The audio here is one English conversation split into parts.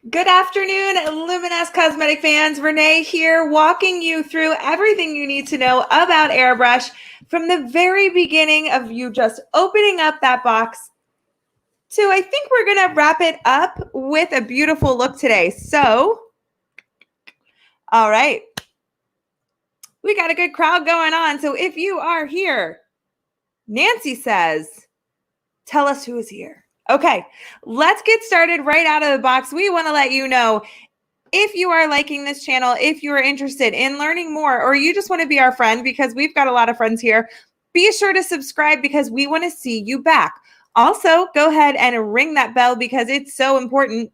Good afternoon, Luminous Cosmetic fans. Renee here, walking you through everything you need to know about airbrush from the very beginning of you just opening up that box to I think we're going to wrap it up with a beautiful look today. So, all right, we got a good crowd going on. So if you are here, Nancy says, tell us who is here. Okay, let's get started right out of the box. We want to let you know if you are liking this channel, if you are interested in learning more, or you just want to be our friend because we've got a lot of friends here, be sure to subscribe because we want to see you back. Also, go ahead and ring that bell because it's so important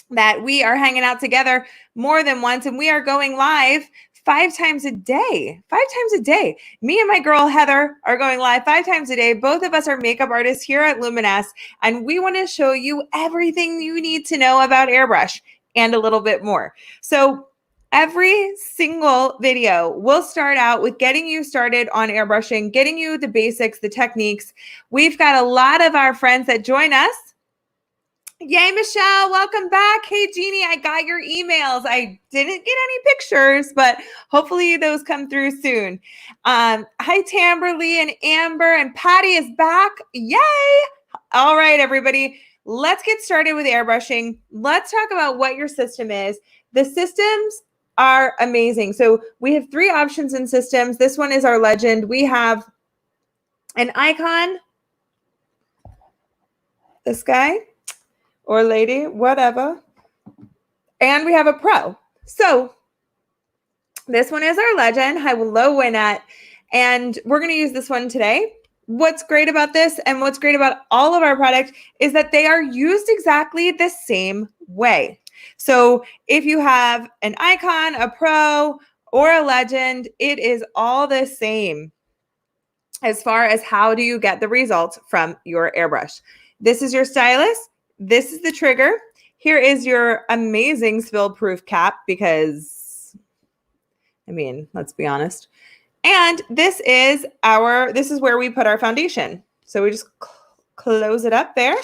that we are hanging out together more than once, and we are going live 5 times a day. 5 times a day. Me and my girl Heather are going live 5 times a day. Both of us are makeup artists here at Luminous, and we want to show you everything you need to know about airbrush and a little bit more. So every single video will start out with getting you started on airbrushing, getting you the basics, the techniques. We've got a lot of our friends that join us. Yay, Michelle, welcome back. Hey, Jeannie, I got your emails. I didn't get any pictures, but hopefully those come through soon. Hi, Tamberly and Amber, and Patty is back. Yay. All right, everybody, let's get started with airbrushing. Let's talk about what your system is. The systems are amazing. So we have 3 options in systems. This one is our Legend. We have an icon, this guy, or lady, whatever. And we have a Pro. So this one is our Legend, low win at, and we're going to use this one today. What's great about this and what's great about all of our products is that they are used exactly the same way. So if you have an icon, a Pro, or a Legend, it is all the same as far as how do you get the results from your airbrush. This is your stylus. This is the trigger. Here is your amazing spill-proof cap because, I mean, let's be honest. And this is where we put our foundation. So we just close it up there.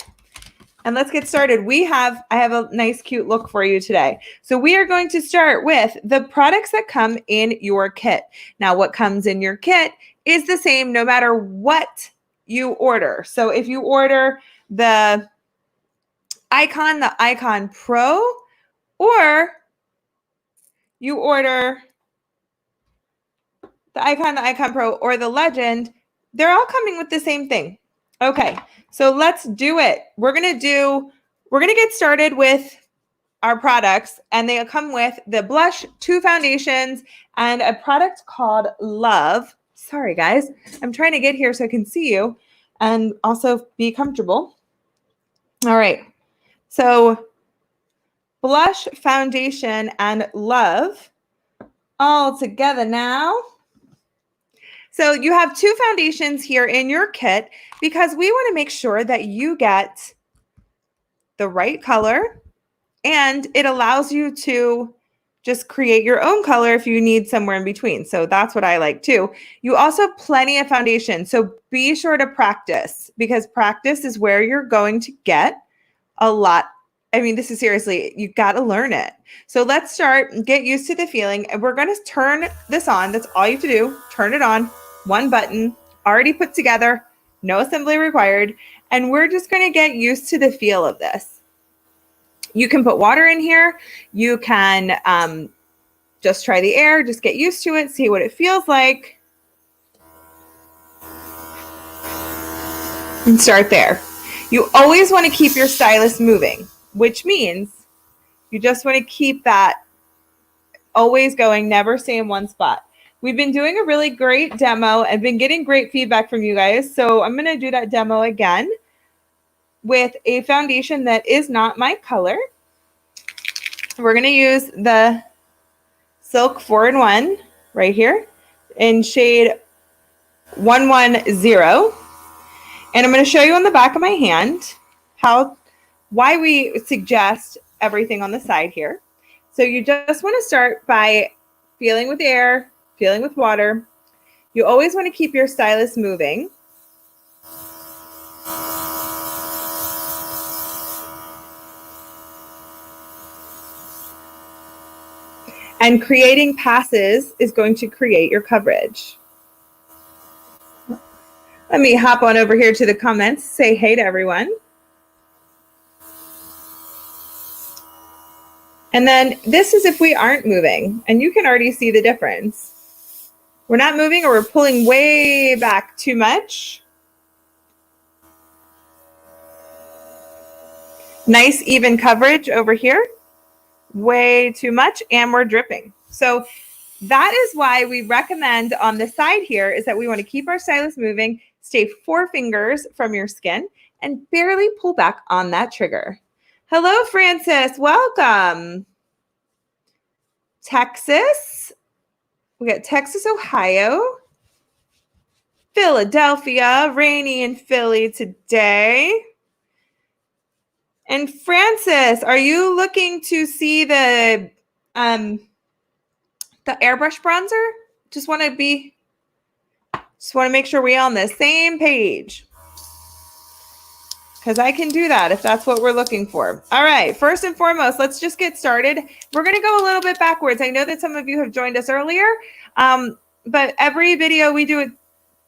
And let's get started. I have a nice, cute look for you today. So we are going to start with the products that come in your kit. Now, what comes in your kit is the same no matter what you order. So if you order the Icon Pro, or you order the Icon Pro, or the Legend, they're all coming with the same thing. Okay, so let's do it. We're gonna get started with our products, and they come with the blush, 2 foundations, and a product called Love. Sorry, guys. I'm trying to get here so I can see you and also be comfortable. All right. So blush, foundation, and Love all together now. So you have 2 foundations here in your kit because we want to make sure that you get the right color, and it allows you to just create your own color if you need somewhere in between. So that's what I like too. You also have plenty of foundation. So be sure to practice because practice is where you're going to get a lot. I mean, this is seriously, you got to learn it. So let's start, get used to the feeling, and we're going to turn this on. That's all you have to do. Turn it on. 1 button, already put together, no assembly required. And we're just going to get used to the feel of this. You can put water in here. You can just try the air, just get used to it, see what it feels like. And start there. You always want to keep your stylus moving, which means you just want to keep that always going, never stay in one spot. We've been doing a really great demo and been getting great feedback from you guys. So I'm going to do that demo again with a foundation that is not my color. We're going to use the Silk 4-in-1 right here in shade 110. And I'm going to show you on the back of my hand why we suggest everything on the side here. So you just want to start by feeling with air, feeling with water. You always want to keep your stylus moving. And creating passes is going to create your coverage. Let me hop on over here to the comments, say hey to everyone. And then this is if we aren't moving, and you can already see the difference. We're not moving, or we're pulling way back too much. Nice even coverage over here. Way too much, and we're dripping. So that is why we recommend on the side here is that we want to keep our stylus moving, stay 4 fingers from your skin, and barely pull back on that trigger. Hello, Francis. Welcome. Texas. We got Texas, Ohio. Philadelphia. Rainy in Philly today. And Francis, are you looking to see the airbrush bronzer? Just want to make sure we're on the same page. Because I can do that if that's what we're looking for. All right, first and foremost, let's just get started. We're going to go a little bit backwards. I know that some of you have joined us earlier, but every video we do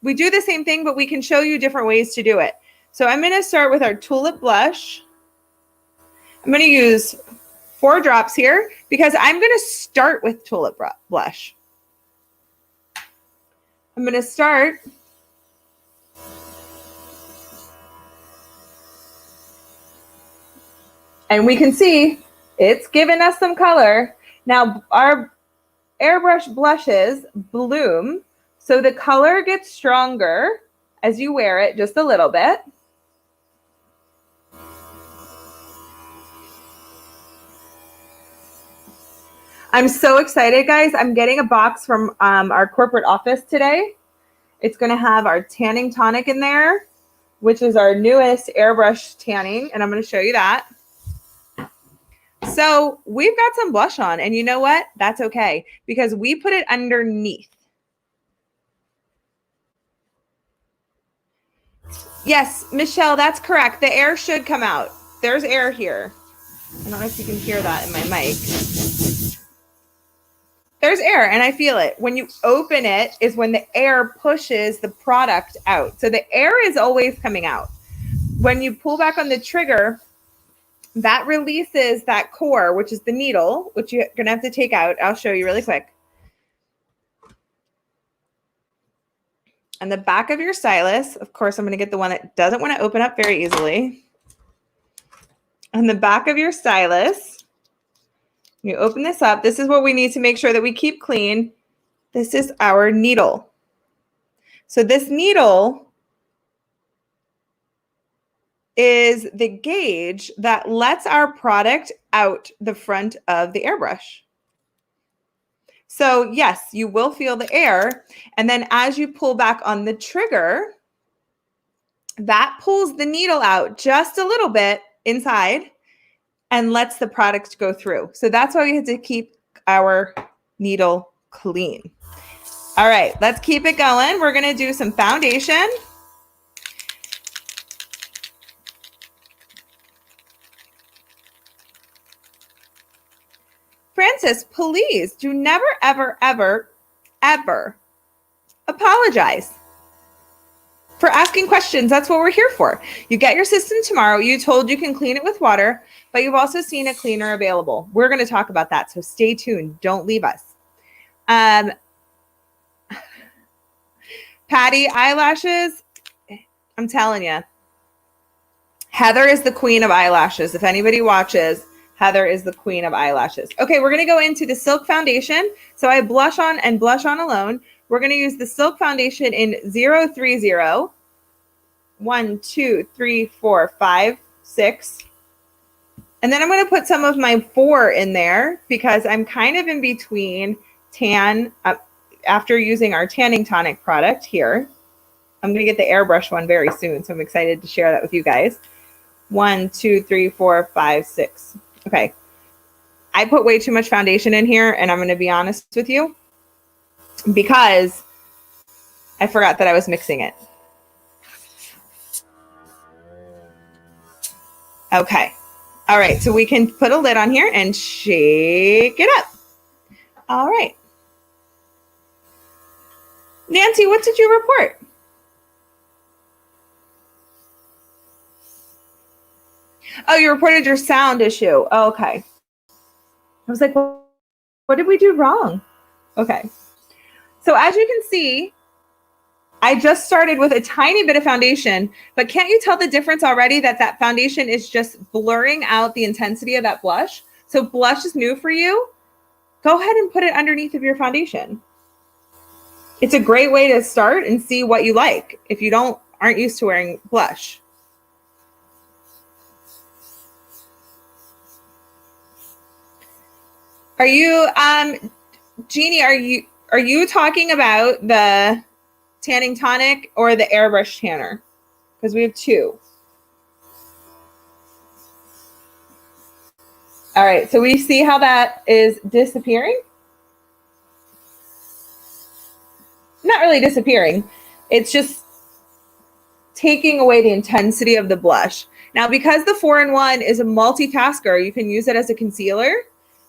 the same thing, but we can show you different ways to do it. So I'm going to start with our Tulip blush. I'm going to use 4 drops here because I'm going to start with Tulip blush. I'm going to start and we can see it's given us some color. Now our airbrush blushes bloom, so the color gets stronger as you wear it just a little bit. I'm so excited, guys. I'm getting a box from our corporate office today. It's going to have our tanning tonic in there, which is our newest airbrush tanning, and I'm going to show you that. So we've got some blush on, and you know what? That's okay because we put it underneath. Yes, Michelle, that's correct. The air should come out. There's air here. I don't know if you can hear that in my mic. There's air, and I feel it. When you open it is when the air pushes the product out. So the air is always coming out. When you pull back on the trigger, that releases that core, which is the needle, which you're going to have to take out. I'll show you really quick. On the back of your stylus, of course, I'm going to get the one that doesn't want to open up very easily. On the back of your stylus, you open this up. This is what we need to make sure that we keep clean. This is our needle. So this needle is the gauge that lets our product out the front of the airbrush. So yes, you will feel the air. And then as you pull back on the trigger, that pulls the needle out just a little bit inside and lets the product go through. So that's why we have to keep our needle clean. All right, let's keep it going. We're going to do some foundation. Francis, please do never, ever, ever, ever apologize for asking questions. That's what we're here for. You get your system tomorrow. You told you can clean it with water, but you've also seen a cleaner available. We're going to talk about that, so stay tuned. Don't leave us. Patty, eyelashes, I'm telling you, Heather is the queen of eyelashes. If anybody watches, Heather is the queen of eyelashes. Okay, we're going to go into the Silk Foundation. So I blush on and blush on alone. We're going to use the Silk Foundation in 030. 1, 2, 3, 4, 5, 6. And then I'm going to put some of my 4 in there because I'm kind of in between tan after using our tanning tonic product here. I'm going to get the airbrush one very soon, so I'm excited to share that with you guys. 1, 2, 3, 4, 5, 6. Okay. I put way too much foundation in here, and I'm going to be honest with you because I forgot that I was mixing it. Okay. All right. So we can put a lid on here and shake it up. All right. Nancy, what did you report? Oh, you reported your sound issue. Oh, okay. I was like, well, what did we do wrong? Okay. So as you can see, I just started with a tiny bit of foundation, but can't you tell the difference already that that foundation is just blurring out the intensity of that blush? So blush is new for you. Go ahead and put it underneath of your foundation. It's a great way to start and see what you like if you aren't used to wearing blush. Are you, Jeannie, are you talking about the tanning tonic or the airbrush tanner? Because we have two. All right, so we see how that is disappearing. Not really disappearing. It's just taking away the intensity of the blush. Now, because the 4-in-1 is a multitasker, you can use it as a concealer.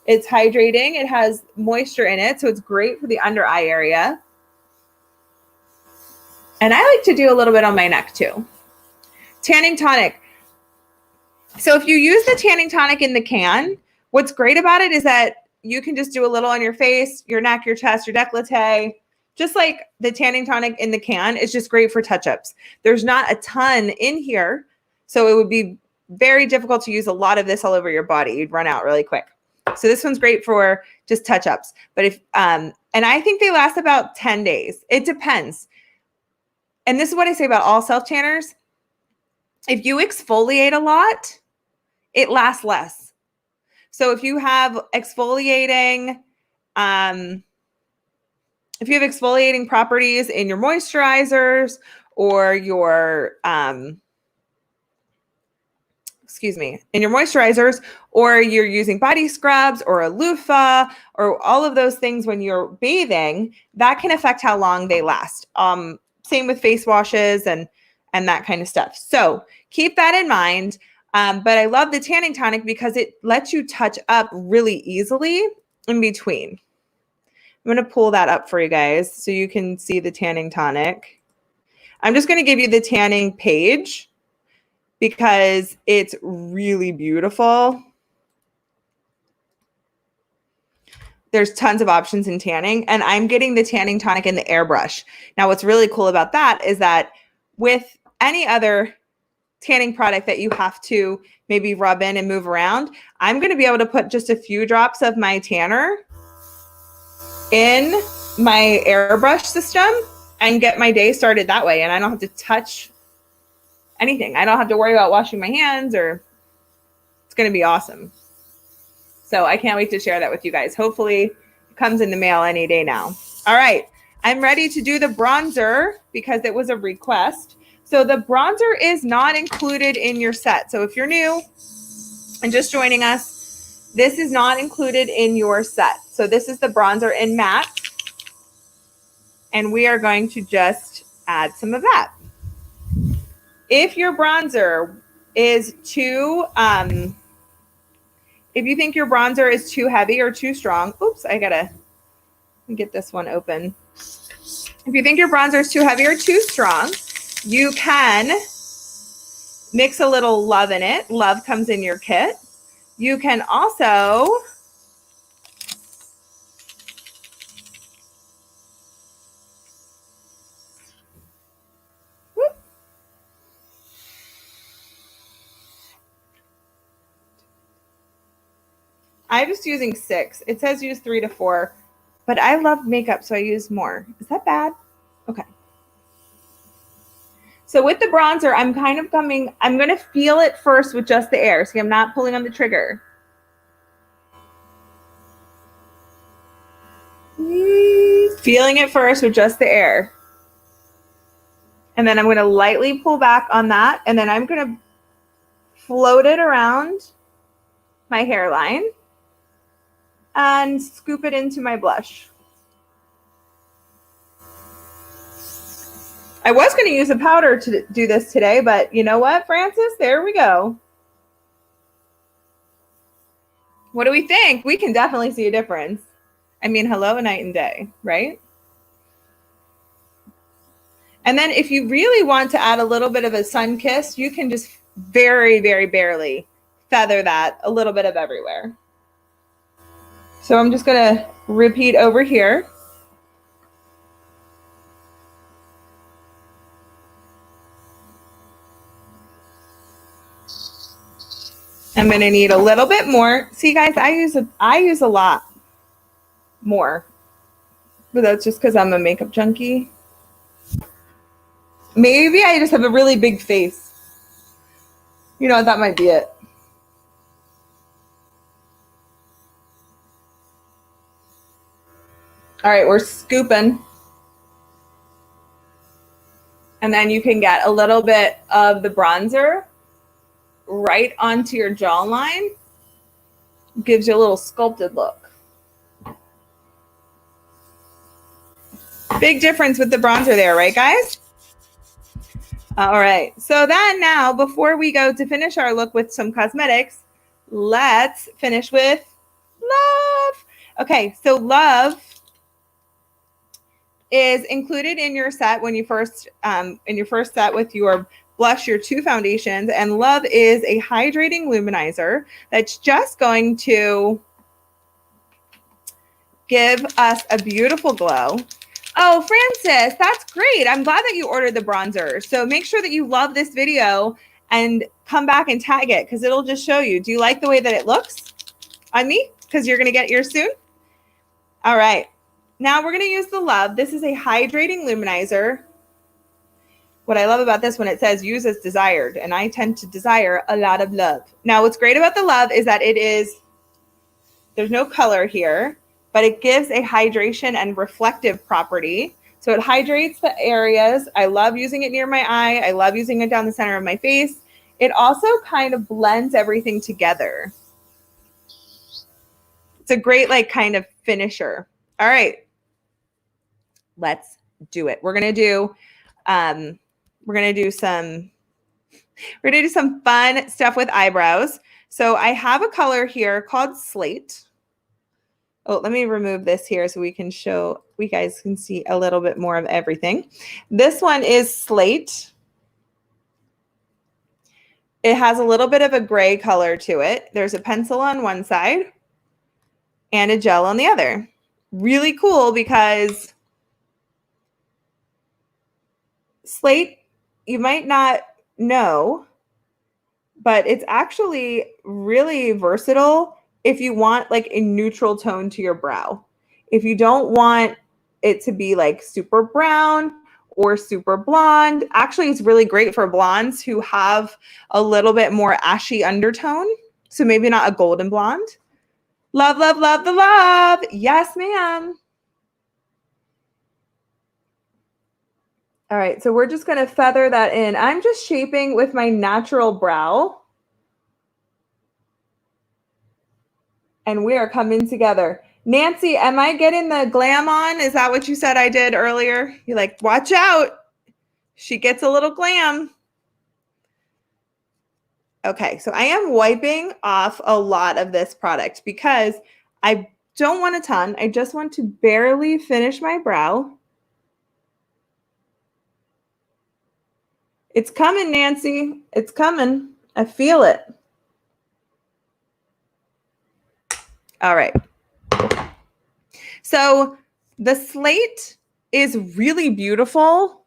It's hydrating. It has moisture in it, so it's great for the under eye area. And I like to do a little bit on my neck too. Tanning tonic. So if you use the tanning tonic in the can, what's great about it is that you can just do a little on your face, your neck, your chest, your décolleté. Just like the tanning tonic in the can, it's just great for touch-ups. There's not a ton in here, so it would be very difficult to use a lot of this all over your body. You'd run out really quick. So this one's great for just touch-ups. But if and I think they last about 10 days. It depends. And this is what I say about all self-tanners. If you exfoliate a lot, it lasts less. So if you have exfoliating, properties in your moisturizers or your, or you're using body scrubs or a loofah or all of those things when you're bathing, that can affect how long they last. Same with face washes and that kind of stuff. So keep that in mind. But I love the tanning tonic because it lets you touch up really easily in between. I'm going to pull that up for you guys so you can see the tanning tonic. I'm just going to give you the tanning page because it's really beautiful. There's tons of options in tanning, and I'm getting the tanning tonic in the airbrush. Now, what's really cool about that is that with any other tanning product that you have to maybe rub in and move around, I'm going to be able to put just a few drops of my tanner in my airbrush system and get my day started that way. And I don't have to touch anything. I don't have to worry about washing my hands, or it's going to be awesome. So I can't wait to share that with you guys. Hopefully it comes in the mail any day now. All right. I'm ready to do the bronzer because it was a request. So the bronzer is not included in your set. So if you're new and just joining us, this is not included in your set. So this is the bronzer in matte. And we are going to just add some of that. If your bronzer is too, if you think your bronzer is too heavy or too strong, oops, I gotta get this one open. If you think your bronzer is too heavy or too strong, you can mix a little Love in it. Love comes in your kit. You can also I'm just using 6. It says use 3 to 4, but I love makeup, so I use more. Is that bad? Okay. So with the bronzer, I'm going to feel it first with just the air. See, I'm not pulling on the trigger. Feeling it first with just the air. And then I'm going to lightly pull back on that, and then I'm going to float it around my hairline and scoop it into my blush. I was going to use a powder to do this today, but you know what, Francis? There we go. What do we think? We can definitely see a difference. I mean, hello, night and day, right? And then if you really want to add a little bit of a sun kiss, you can just very, very barely feather that a little bit of everywhere. So I'm just going to repeat over here. I'm going to need a little bit more. See, guys, I use a lot more, but that's just because I'm a makeup junkie. Maybe I just have a really big face. You know, that might be it. All right, we're scooping. And then you can get a little bit of the bronzer right onto your jawline. Gives you a little sculpted look. Big difference with the bronzer there, right, guys? All right. So then now, before we go to finish our look with some cosmetics, let's finish with love. Okay, so love is included in your set when you first in your first set with your blush, your two foundations, and love is a hydrating luminizer that's just going to give us a beautiful glow. Oh, Francis, that's great. I'm glad that you ordered the bronzer. So make sure that you love this video and come back and tag it because it'll just show you. Do you like the way that it looks on me? Because you're going to get yours soon. All right. Now we're going to use the love. This is a hydrating luminizer. What I love about this one, it says use as desired, and I tend to desire a lot of love. Now, what's great about the love is that there's no color here, but it gives a hydration and reflective property. So it hydrates the areas. I love using it near my eye. I love using it down the center of my face. It also kind of blends everything together. It's a great kind of finisher. All right, let's do it. We're gonna do some fun stuff with eyebrows. So I have a color here called Slate. Oh, let me remove this here so we guys can see a little bit more of everything. This one is Slate. It has a little bit of a gray color to it. There's a pencil on one side and a gel on the other. Really cool because Slate, you might not know, but it's actually really versatile if you want a neutral tone to your brow. If you don't want it to be super brown or super blonde, actually it's really great for blondes who have a little bit more ashy undertone. So maybe not a golden blonde. Love, love, love the love. Yes, ma'am. All right, so we're just gonna feather that in. I'm just shaping with my natural brow. And we are coming together. Nancy, am I getting the glam on? Is that what you said I did earlier? You're like, watch out. She gets a little glam. Okay, so I am wiping off a lot of this product because I don't want a ton. I just want to barely finish my brow. It's coming, Nancy. It's coming. I feel it. All right. So the Slate is really beautiful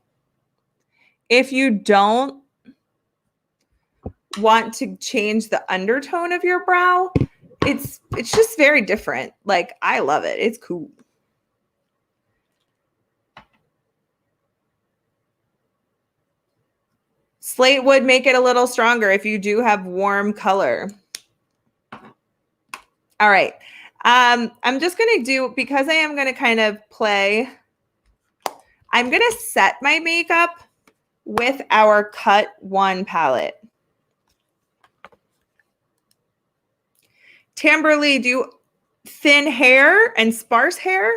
if you don't want to change the undertone of your brow. It's just very different. I love it. It's cool. Slate would make it a little stronger if you do have warm color. All right. I'm just going to do, because I am going to kind of play, I'm going to set my makeup with our Cut One palette. Tamberly, do thin hair and sparse hair?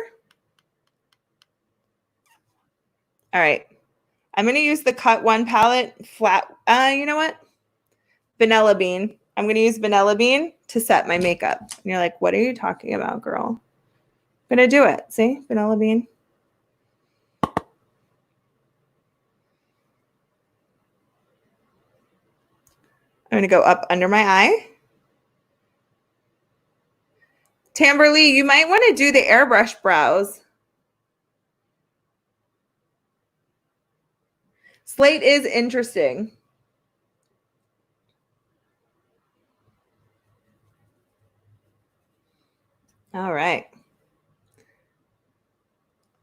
All right. I'm going to use the Cut One palette flat. You know what? Vanilla Bean. I'm going to use Vanilla Bean to set my makeup. And you're like, what are you talking about, girl? I'm going to do it. See, vanilla bean. I'm going to go up under my eye. Tamberly, you might want to do the airbrush brows. Slate is interesting. All right.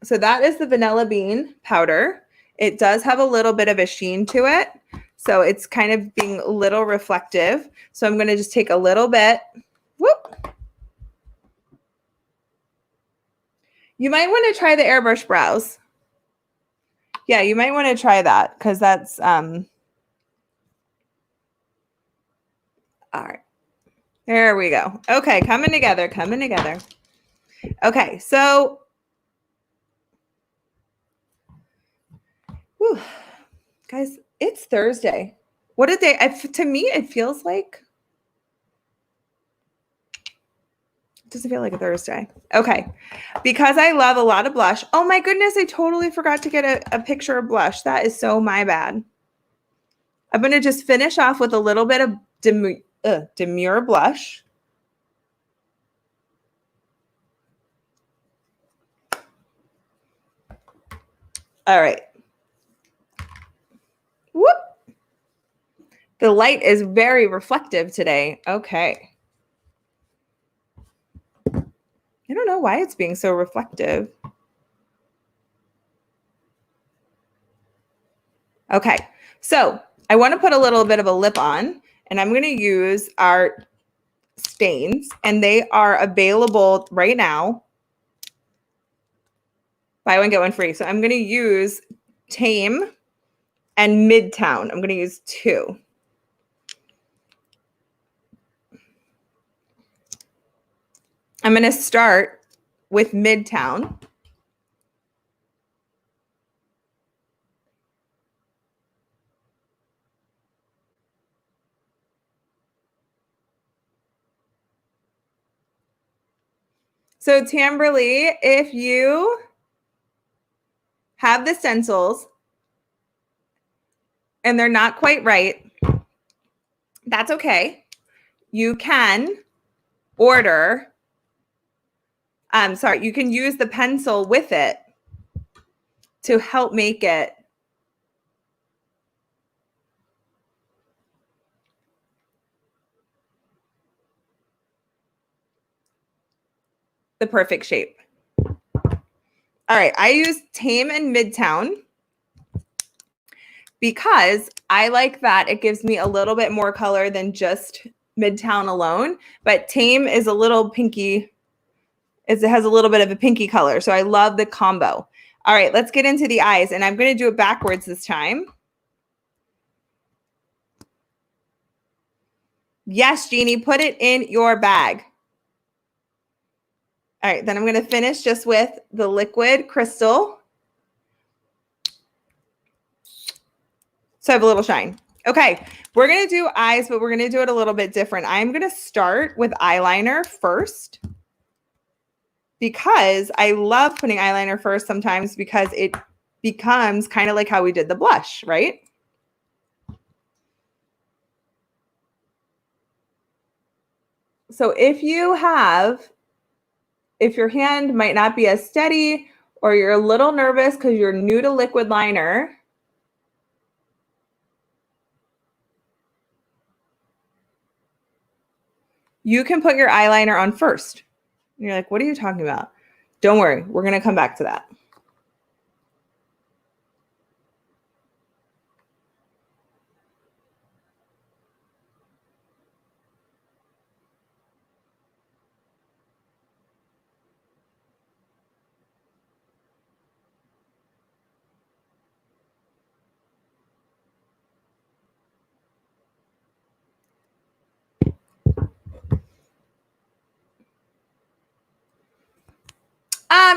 So that is the vanilla bean powder. It does have a little bit of a sheen to it. So it's kind of being a little reflective. So I'm going to just take a little bit. Whoop. You might want to try the airbrush brows. Yeah, you might want to try that because that's all right. There we go. Okay, coming together, coming together. Okay, so whew, guys, it's Thursday. What a day. To me, it feels like it doesn't feel like a Thursday. Okay, because I love a lot of blush. Oh my goodness, I totally forgot to get a picture of blush. That is so my bad. I'm going to just finish off with a little bit of Demure blush. All right. Whoop. The light is very reflective today. Okay. I don't know why it's being so reflective. Okay. So I want to put a little bit of a lip on, and I'm going to use our stains, and they are available right now. Buy one, get one free. So I'm going to use Tame and Midtown. I'm going to use 2. I'm going to start with Midtown. So Tamberly, if you have the stencils and they're not quite right, that's okay. You can order, you can use the pencil with it to help make it the perfect shape. All right, I use Tame and Midtown because I like that it gives me a little bit more color than just Midtown alone, but Tame is a little pinky, it has a little bit of a pinky color, so I love the combo. All right, let's get into the eyes, and I'm going to do it backwards this time. Yes, Jeannie, put it in your bag. All right, then I'm going to finish just with the liquid crystal. So I have a little shine. Okay, we're going to do eyes, but we're going to do it a little bit different. I'm going to start with eyeliner first because I love putting eyeliner first sometimes because it becomes kind of like how we did the blush, right? So if your hand might not be as steady or you're a little nervous because you're new to liquid liner, you can put your eyeliner on first. And you're like, what are you talking about? Don't worry, we're going to come back to that.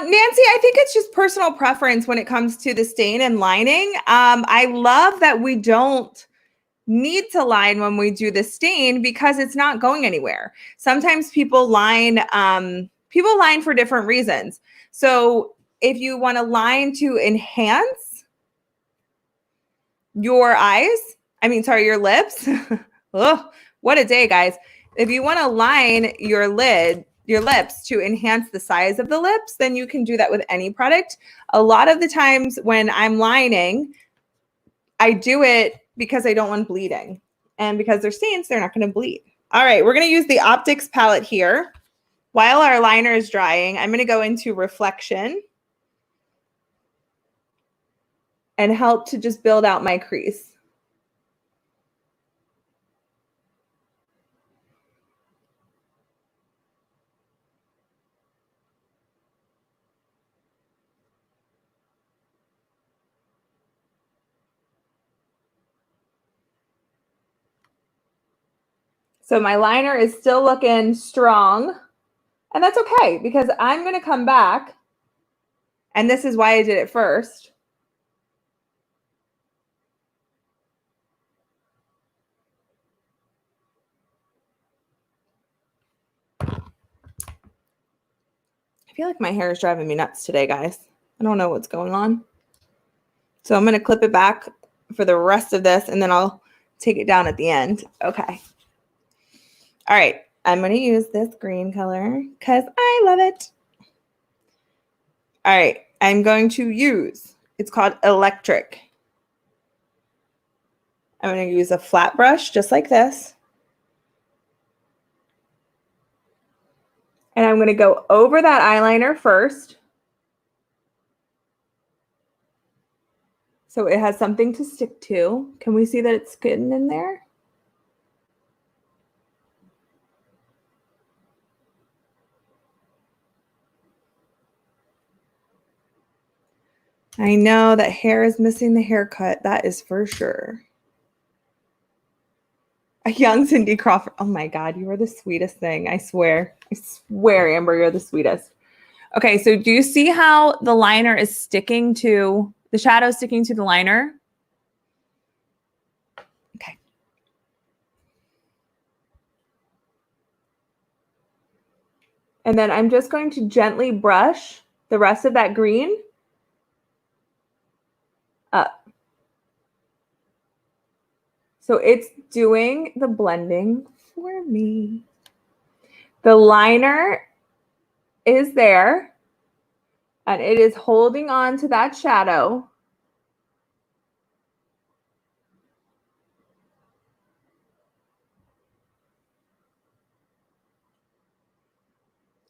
Nancy, I think it's just personal preference when it comes to the stain and lining. I love that we don't need to line when we do the stain because it's not going anywhere. Sometimes people line people line for different reasons. So if you want to line to enhance your your lips. Oh, what a day, guys. If you want to line your lips to enhance the size of the lips, then you can do that with any product. A lot of the times when I'm lining, I do it because I don't want bleeding. And because they're stains, they're not going to bleed. All right, we're going to use the Optics palette here. While our liner is drying, I'm going to go into reflection and help to just build out my crease. So my liner is still looking strong, and that's okay because I'm going to come back, and this is why I did it first. I feel like my hair is driving me nuts today, guys. I don't know what's going on. So I'm going to clip it back for the rest of this, and then I'll take it down at the end. Okay. All right. I'm going to use this green color because I love it. All right. I'm going to use, it's called Electric. I'm going to use a flat brush just like this. And I'm going to go over that eyeliner first, so it has something to stick to. Can we see that it's getting in there? I know that hair is missing the haircut. That is for sure. A young Cindy Crawford. Oh my God, you are the sweetest thing. I swear. I swear, Amber, you're the sweetest. Okay, so do you see how the liner is sticking to, the shadow sticking to the liner? Okay. And then I'm just going to gently brush the rest of that green up. So it's doing the blending for me. The liner is there, and it is holding on to that shadow.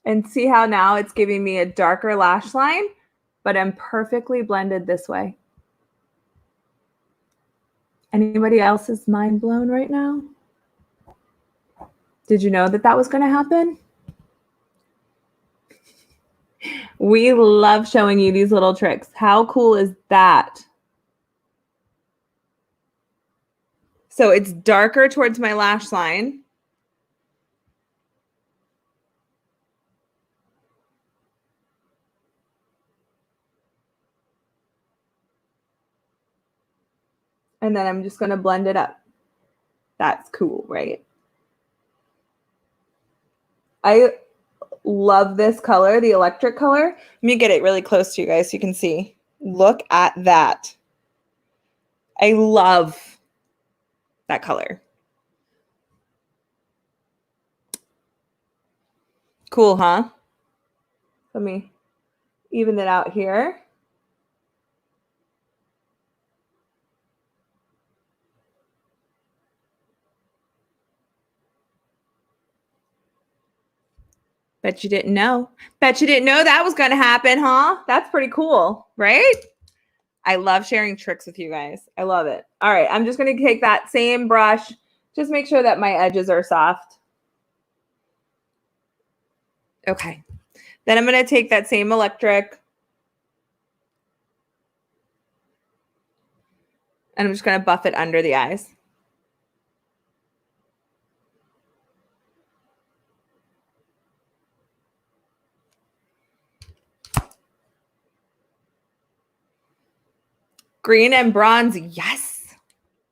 And see how now it's giving me a darker lash line, but I'm perfectly blended this way. Anybody else's mind blown right now? Did you know that that was going to happen? We love showing you these little tricks. How cool is that? So it's darker towards my lash line. And then I'm just going to blend it up. That's cool, right? I love this color, the electric color. Let me get it really close to you guys so you can see. Look at that. I love that color. Cool, huh? Let me even it out here. Bet you didn't know. Bet you didn't know that was going to happen, huh? That's pretty cool, right? I love sharing tricks with you guys. I love it. All right, I'm just going to take that same brush. Just make sure that my edges are soft. Okay. Then I'm going to take that same electric. And I'm just going to buff it under the eyes. Green and bronze. Yes.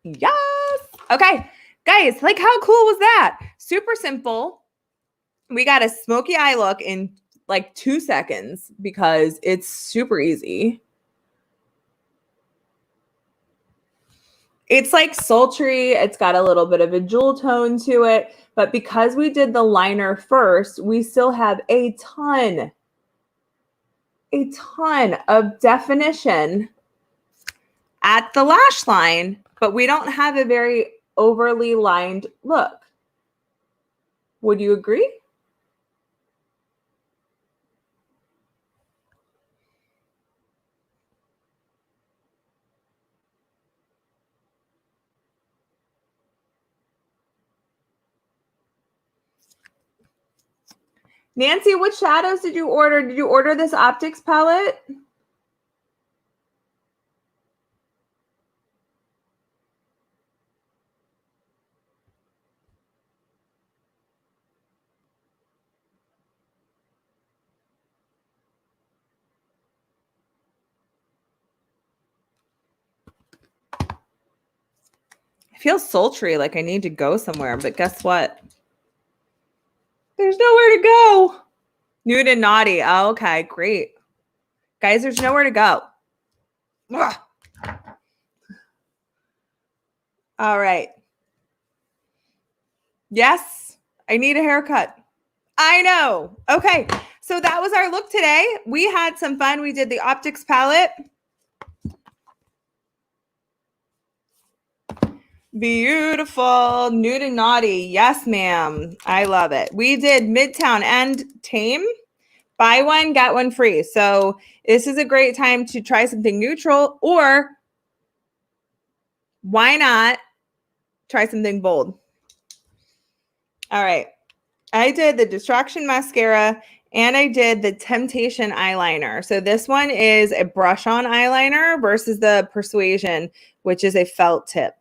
Yes. Okay. Guys, like how cool was that? Super simple. We got a smoky eye look in like 2 seconds because it's super easy. It's like sultry. It's got a little bit of a jewel tone to it. But because we did the liner first, we still have a ton of definition at the lash line, but we don't have a very overly lined look. Would you agree? Nancy, what shadows did you order? Did you order this optics palette? I feel sultry, like I need to go somewhere, but guess what? There's nowhere to go. Nude and naughty. Oh, okay, great. Guys, there's nowhere to go. Ugh. All right. Yes, I need a haircut. I know. Okay, so that was our look today. We had some fun. We did the optics palette. Beautiful. Nude and naughty. Yes, ma'am. I love it. We did Midtown and Tame. Buy one, get one free. So this is a great time to try something neutral, or why not try something bold? All right. I did the Distraction Mascara and I did the Temptation eyeliner. So this one is a brush on eyeliner versus the Persuasion, which is a felt tip.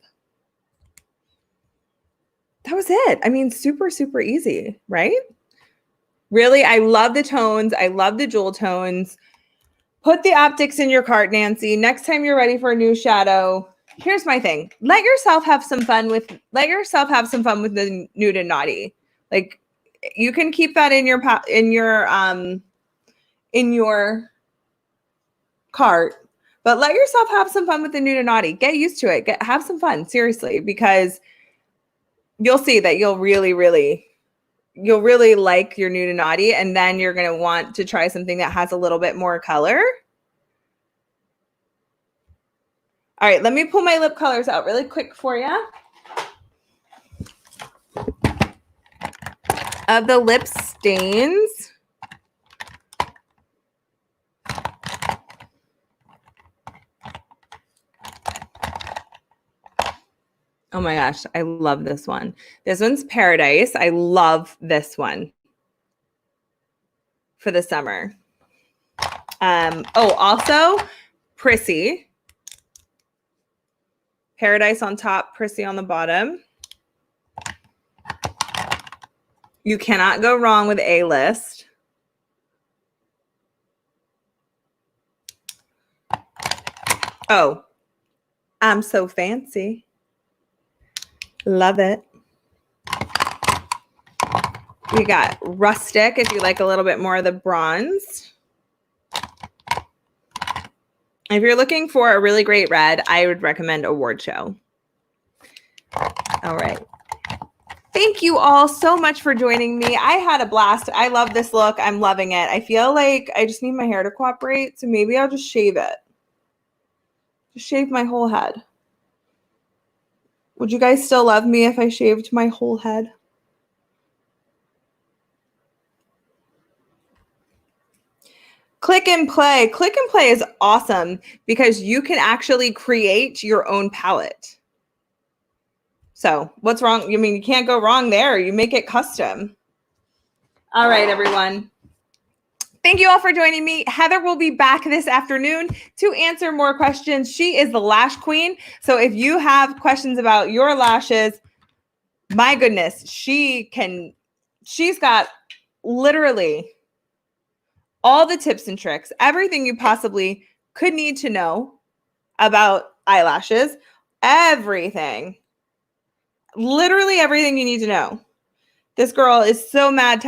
That was it. I mean, super, super easy, right? Really, I love the tones. I love the jewel tones. Put the optics in your cart, Nancy. Next time you're ready for a new shadow, here's my thing. Let yourself have some fun with the nude and naughty. Like, you can keep that in your cart, but let yourself have some fun with the nude and naughty. Get used to it. Have some fun, seriously, because you'll see that you'll really like your nude and naughty, and then you're going to want to try something that has a little bit more color. All right, let me pull my lip colors out really quick for you. Of the lip stains. Oh my gosh, I love this one. This one's Paradise. I love this one for the summer. Also Prissy. Paradise on top, Prissy on the bottom. You cannot go wrong with A-List. Oh, I'm so fancy. Love it. You got Rustic if you like a little bit more of the bronze. If you're looking for a really great red, I would recommend Award Show. All right. Thank you all so much for joining me. I had a blast. I love this look. I'm loving it. I feel like I just need my hair to cooperate, so maybe I'll just shave it. Just shave my whole head. Would you guys still love me if I shaved my whole head? Click and play. Click and play is awesome because you can actually create your own palette. So what's wrong? I mean, you can't go wrong there. You make it custom. All right, everyone. Thank you all for joining me. Heather will be back this afternoon to answer more questions. She is the lash queen. So if you have questions about your lashes, my goodness, she's got literally all the tips and tricks, everything you possibly could need to know about eyelashes, everything, literally everything you need to know. This girl is so mad.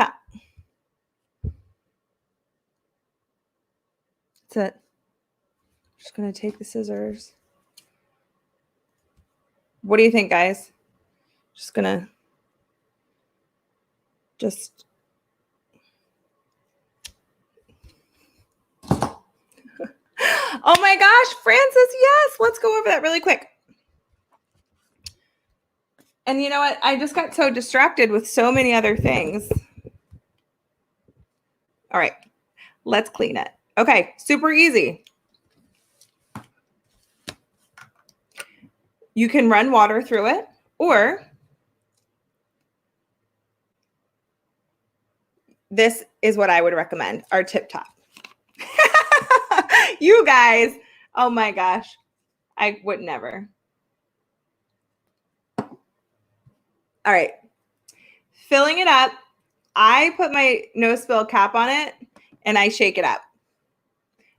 That's it. Just going to take the scissors. What do you think, guys? Just going to just... Oh my gosh, Francis, yes. Let's go over that really quick. And you know what? I just got so distracted with so many other things. All right, let's clean it. Okay, super easy. You can run water through it, or this is what I would recommend, our tip top. You guys, oh my gosh, I would never. All right, filling it up. I put my no spill cap on it and I shake it up.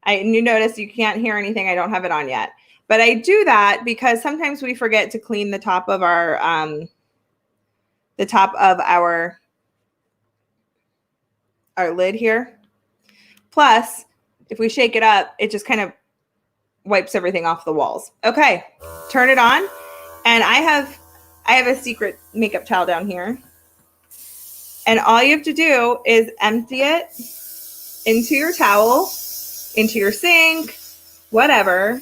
And you notice you can't hear anything. I don't have it on yet. But I do that because sometimes we forget to clean the top of our lid here. Plus, if we shake it up, it just kind of wipes everything off the walls. Okay, turn it on. And I have a secret makeup towel down here. And all you have to do is empty it into your towel, into your sink, whatever.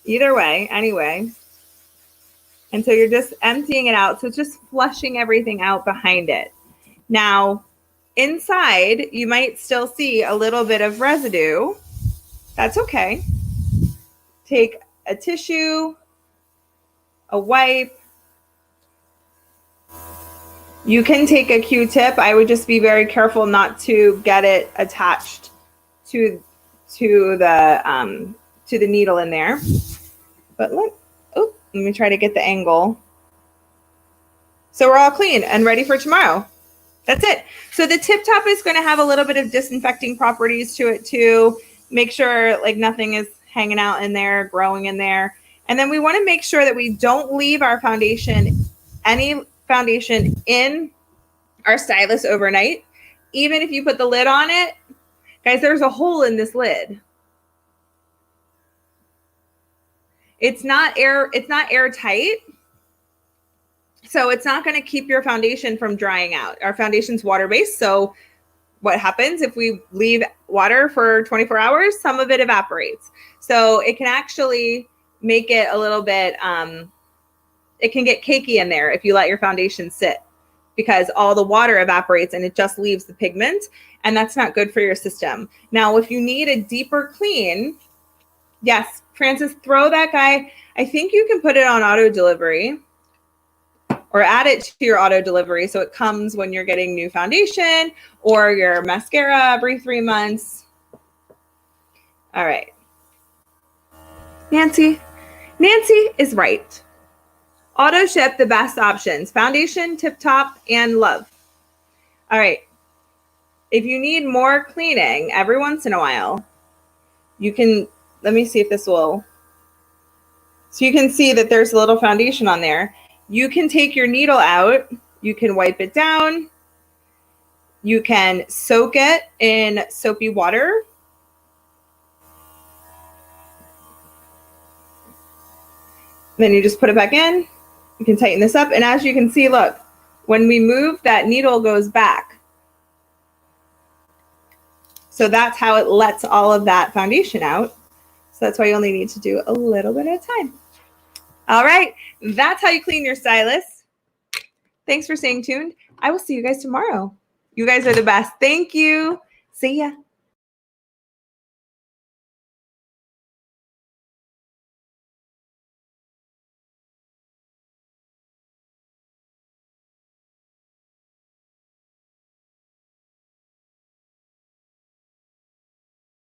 Either way, anyway. And so you're just emptying it out. So it's just flushing everything out behind it. Now, inside, you might still see a little bit of residue. That's okay. Take a tissue, a wipe. You can take a Q-tip. I would just be very careful not to get it attached to the needle in there. But look, oh, let me try to get the angle. So we're all clean and ready for tomorrow. That's it. So the tip top is going to have a little bit of disinfecting properties to it too. Make sure like nothing is hanging out in there, growing in there. And then we want to make sure that we don't leave our any foundation in our stylus overnight. Even if you put the lid on it, guys, there's a hole in this lid. It's not airtight. So it's not going to keep your foundation from drying out. Our foundation's water-based. So what happens if we leave water for 24 hours? Some of it evaporates. So it can actually make it a little bit, it can get cakey in there if you let your foundation sit, because all the water evaporates and it just leaves the pigment, and that's not good for your system. Now, if you need a deeper clean, yes, Francis, throw that guy. I think you can put it on auto delivery or add it to your auto delivery so it comes when you're getting new foundation or your mascara every 3 months. All right. Nancy is right. Auto ship, the best options: foundation, tip top, and love. All right. If you need more cleaning every once in a while, you can, let me see if this will. So you can see that there's a little foundation on there. You can take your needle out. You can wipe it down. You can soak it in soapy water. Then you just put it back in. You can tighten this up. And as you can see, look, when we move, that needle goes back. So that's how it lets all of that foundation out. So that's why you only need to do a little bit at a time. All right, that's how you clean your stylus. Thanks for staying tuned. I will see you guys tomorrow. You guys are the best. Thank you. See ya.